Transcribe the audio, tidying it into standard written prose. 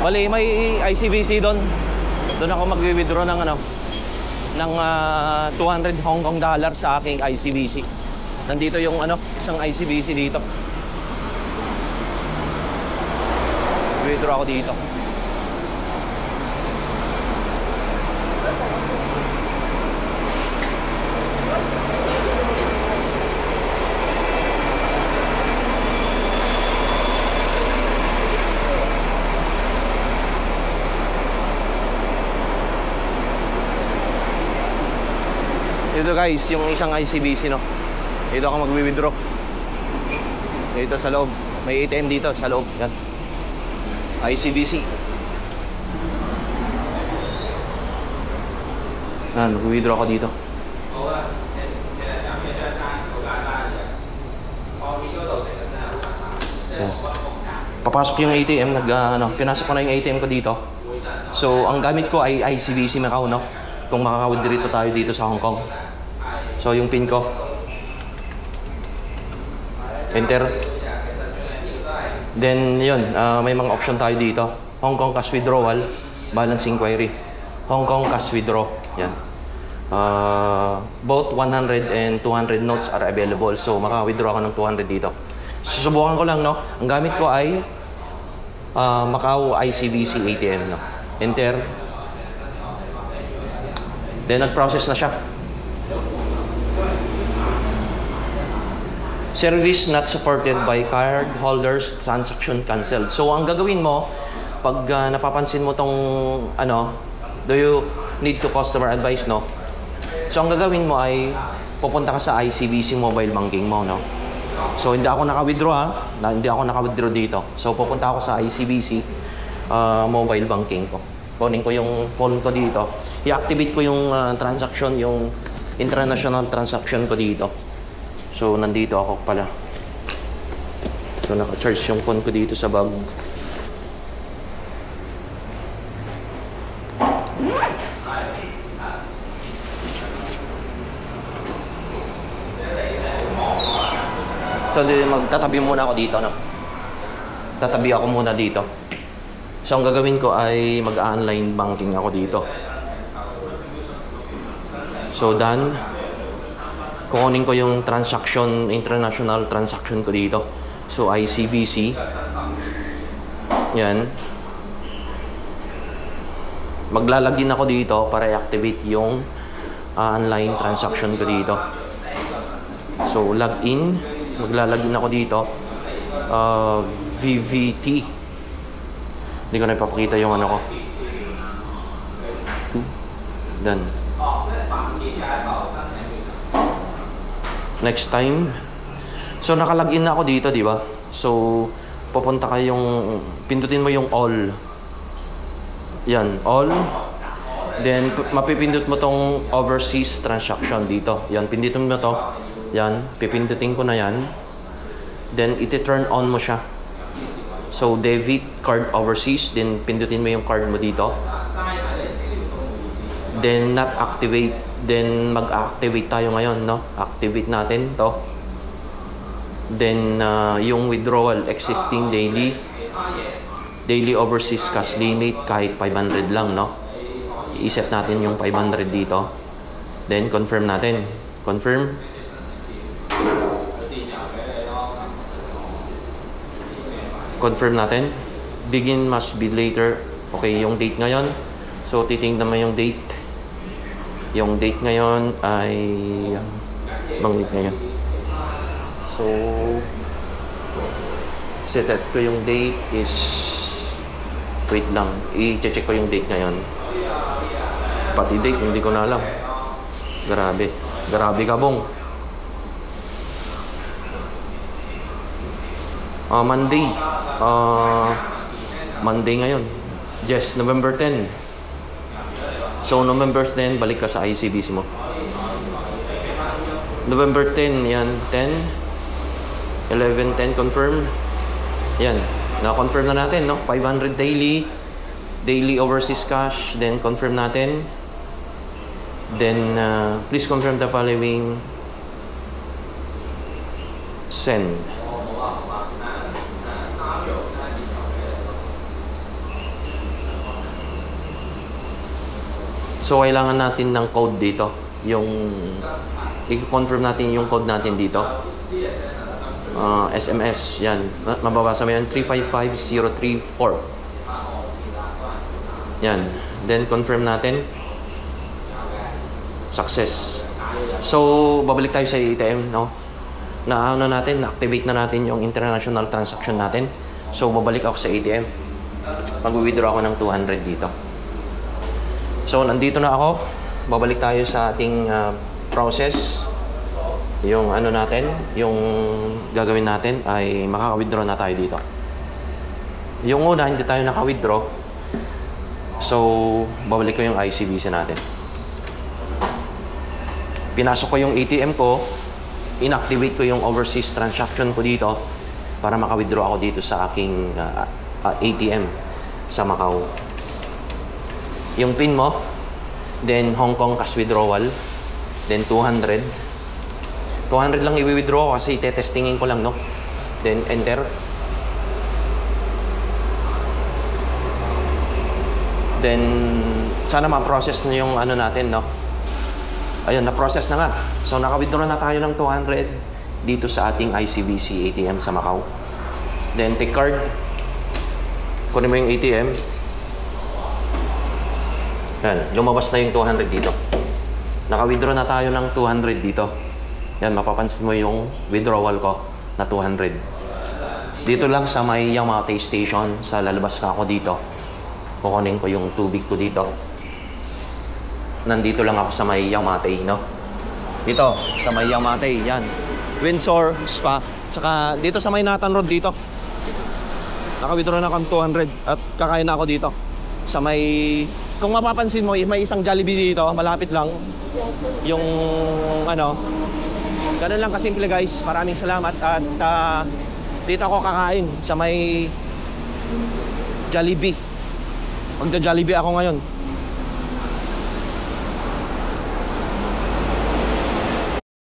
Bali, may ICBC doon. Doon ako mag-withdraw ng ano, ng 200 Hong Kong dollar sa aking ICBC. Nandito yung ano, isang ICBC dito. Withdraw ako dito. Dito guys, yung isang ICBC, no? Dito ako mag-withdraw. Dito sa loob. May ATM dito sa loob. Yan. ICBC. Yan, mag-withdraw ako dito. Yan. Papasok yung ATM, pinasok ko na yung ATM ko dito. So, ang gamit ko ay ICBC Macau, no? Kung makaka-withdraw tayo dito sa Hong Kong. So, yung PIN ko. Enter. Then, yun. May mga option tayo dito. Hong Kong cash withdrawal. Balance inquiry. Hong Kong cash withdraw. Yan. Both 100 and 200 notes are available. So, makaka-withdraw ako ng 200 dito. Susubukan ko lang, no? Ang gamit ko ay Macau ICBC ATM, no? Enter. Then, nag-process na siya. Service not supported by card holders, transaction canceled. So, ang gagawin mo, pag napapansin mo tong, do you need to customer advice, no? So, ang gagawin mo ay, pupunta ka sa ICBC mobile banking mo, no? So, hindi ako naka-withdraw, ha? Hindi ako naka-withdraw dito. So, pupunta ako sa ICBC mobile banking ko. Kunin ko yung phone ko dito. I-activate ko yung transaction, yung international transaction ko dito. So, nandito ako pala. So, naka-charge yung phone ko dito sa bag. So, magtatabi muna ako dito, no? Tatabi ako muna dito. So, ang gagawin ko ay mag-online banking ako dito. So, done. Kukunin ko yung transaction, international transaction ko dito. So, ICBC. Yan. Maglalagin ako dito para i-activate yung online transaction ko dito. So, login. Maglalagin ako dito. VVT. Hindi ko na ipapakita yung ano ko. Done. Next time. So, nakalagin na ako dito, di ba? So, pupunta kayong, pindutin mo yung all. Yan, all. Then, mapipindot mo tong overseas transaction dito. Yan, pindutin mo to. Yan, pipindutin ko na yan. Then, iti-turn on mo siya. So, debit card overseas. Then, pindutin mo yung card mo dito. Then, not activate. Then, mag-activate tayo ngayon, no? Activate natin to. Then, yung withdrawal, existing daily overseas cash limit, kahit 500 lang, no? I-set natin yung 500 dito. Then, confirm natin. Confirm. Confirm natin. Begin must be later. Okay, yung date ngayon. So, titingnan mo yung date. Yung date ngayon ay... Bang date ngayon? So... set ko yung date is... Wait lang. I-check ko yung date ngayon. Pati date, hindi ko na alam. Grabe. Grabe ka, Bong. Monday. Monday ngayon. Yes, November 10. So, November 10, balik ka sa ICBC mo. November 10, yan. 10. 11, 10, confirm. Yan. Na-confirm na natin, no? 500 daily. Daily overseas cash. Then, confirm natin. Then, please confirm the following. Send. So, kailangan natin ng code dito. Yung, i-confirm natin yung code natin dito. SMS, yan. Mababasa mo yan, 355034. Yan. Then, confirm natin. Success. So, babalik tayo sa ATM, no? Na-activate na natin yung international transaction natin. So, babalik ako sa ATM. Mag-withdraw ako ng 200 dito. So, nandito na ako. Babalik tayo sa ating process. Yung ano natin, yung gagawin natin ay makaka-withdraw na tayo dito. Yung una, hindi tayo naka-withdraw. So, babalik ko yung ICBC natin. Pinasok ko yung ATM ko, inactivate ko yung overseas transaction ko dito para maka-withdraw ako dito sa aking ATM sa Macau. Yung PIN mo, then Hong Kong cash withdrawal, then 200. 200 lang i-withdraw kasi testingin ko lang, no? Then enter. Then sana ma-process na yung ano natin, no? Ayun, na-process na nga. So, naka-withdraw na tayo ng 200 dito sa ating ICBC ATM sa Macau. Then, take card. Kunin mo yung ATM. Yan, lumabas na yung 200 dito. Naka-withdraw na tayo ng 200 dito. Yan, mapapansin mo yung withdrawal ko na 200. Dito lang sa may Yamate Station, sa lalabas ka ako dito. Kukunin ko yung tubig ko dito. Nandito lang ako sa may Yamate, no? Dito, sa may Yamate, yan. Windsor Spa. Tsaka dito sa may Nathan Road dito. Naka-withdraw na akong 200 at kakain na ako dito. Sa may... Kung mapapansin mo, may isang Jollibee dito, malapit lang. Yung ano... Ganun lang kasimple, guys. Maraming salamat at dito ako kakain sa may Jollibee. Magda-Jollibee ako ngayon.